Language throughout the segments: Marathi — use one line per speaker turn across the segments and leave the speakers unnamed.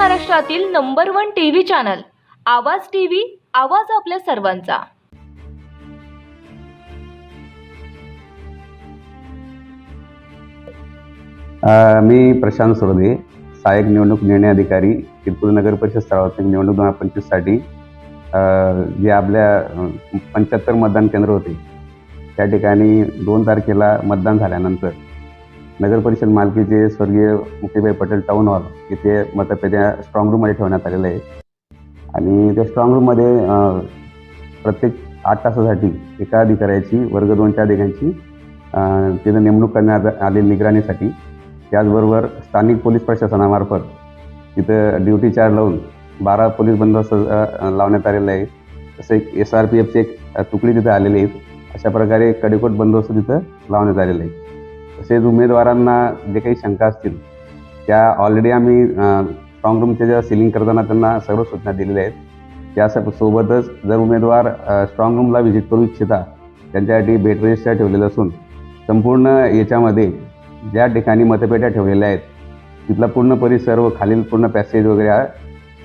महाराष्ट्रातील नंबर 1 टीव्ही चॅनल आवाज टीव्ही, आवाज आपल्या सर्वांचा।
मी प्रशांत सुरदे, सहाय्यक निवडणूक निर्णय अधिकारी, शिरपूर नगर परिषद सार्वत्रिक निवडणूक 2025 साठी जे आपल्या 75 मतदान केंद्र होते त्या ठिकाणी 2 तारखेला मतदान झाल्यानंतर नगर परिषद मालकीचे स्वर्गीय मुक्तीबाई पटेल टाउन हॉल इथे मतपेट्या स्ट्रॉंग रूममध्ये ठेवण्यात आलेल्या आहे आणि त्या स्ट्रॉंग रूममध्ये प्रत्येक 8 तासासाठी एका अधिकाऱ्याची वर्ग 2च्या अधिकाऱ्यांची तिथं नेमणूक करण्यात आली निगराणीसाठी। त्याचबरोबर स्थानिक पोलीस प्रशासनामार्फत तिथं ड्युटी चार्ज लावून 12 पोलीस बंदोबस्त लावण्यात आलेला आहे। तसं एक SRPFची एक तुकडी तिथं आलेली आहे। अशा प्रकारे कडेकोट बंदोबस्त तिथं लावण्यात आलेला आहे। तसेच उमेदवारांना जे काही शंका असतील त्या ऑलरेडी आम्ही स्ट्रॉंग रूमच्या ज्या सिलिंग करताना त्यांना सर्व सूचना दिलेल्या आहेत। त्यासोबतच जर उमेदवार स्ट्रॉंग रूमला व्हिजिट करू इच्छिता त्यांच्यासाठी भेट रजिस्टर ठेवलेलं असून संपूर्ण याच्यामध्ये ज्या ठिकाणी मतपेट्या ठेवलेल्या आहेत तिथला पूर्ण परिसर व खालील पूर्ण पॅसेज वगैरे हा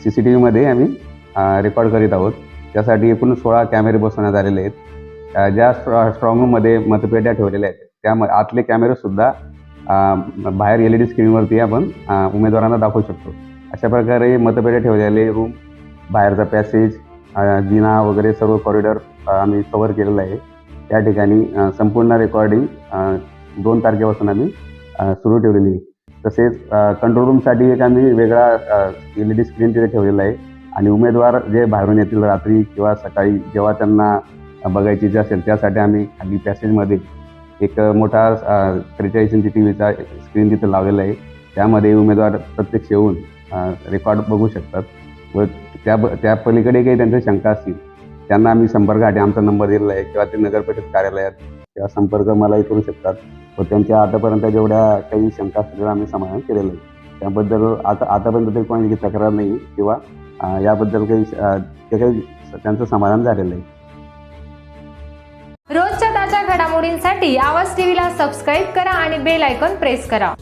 CCTVमध्ये आम्ही रेकॉर्ड करीत आहोत। त्यासाठी एकूण 16 कॅमेरे बसवण्यात आलेले आहेत। ज्या स्ट्रॉंग रूममध्ये मतपेट्या ठेवलेल्या आहेत त्या आतले कॅमेरेसुद्धा बाहेर LED स्क्रीनवरती आपण उमेदवारांना दाखवू शकतो। अशा प्रकारे मतपेट्या ठेवलेले रूम, बाहेरचा पॅसेज, जिना वगैरे सर्व कॉरिडॉर आम्ही कव्हर केलेलं आहे। त्या ठिकाणी संपूर्ण रेकॉर्डिंग 2 तारखेपासून आम्ही सुरू ठेवलेली आहे। तसेच कंट्रोल रूमसाठी एक आम्ही वेगळा LED स्क्रीन तिथे ठेवलेला आहे आणि उमेदवार जे बाहेरून येतील रात्री किंवा सकाळी जेव्हा त्यांना बघायची इच्छा असेल त्यासाठी आम्ही खाली पॅसेजमध्ये एक मोठा 43 इंची टीव्हीचा स्क्रीन तिथे लावलेला आहे। त्यामध्ये उमेदवार प्रत्यक्ष येऊन रेकॉर्ड बघू शकतात व त्या पलीकडे काही त्यांच्या शंका असतील त्यांना आम्ही संपर्कासाठी आमचा नंबर दिलेला आहे किंवा ते नगर परिषद कार्यालयात किंवा संपर्क मलाही करू शकतात व त्यांच्या आतापर्यंत जेवढ्या काही शंका असतील आम्ही समाधान केलेलं आहे। त्याबद्दल आतापर्यंत तरी कोणाची तक्रार नाही किंवा याबद्दल काही त्यांचं समाधान झालेलं आहे।
रोजच्या ताज्या घडामोडींसाठी आवाज टीव्हीला सबस्क्राईब करा आणि बेल आयकॉन प्रेस करा।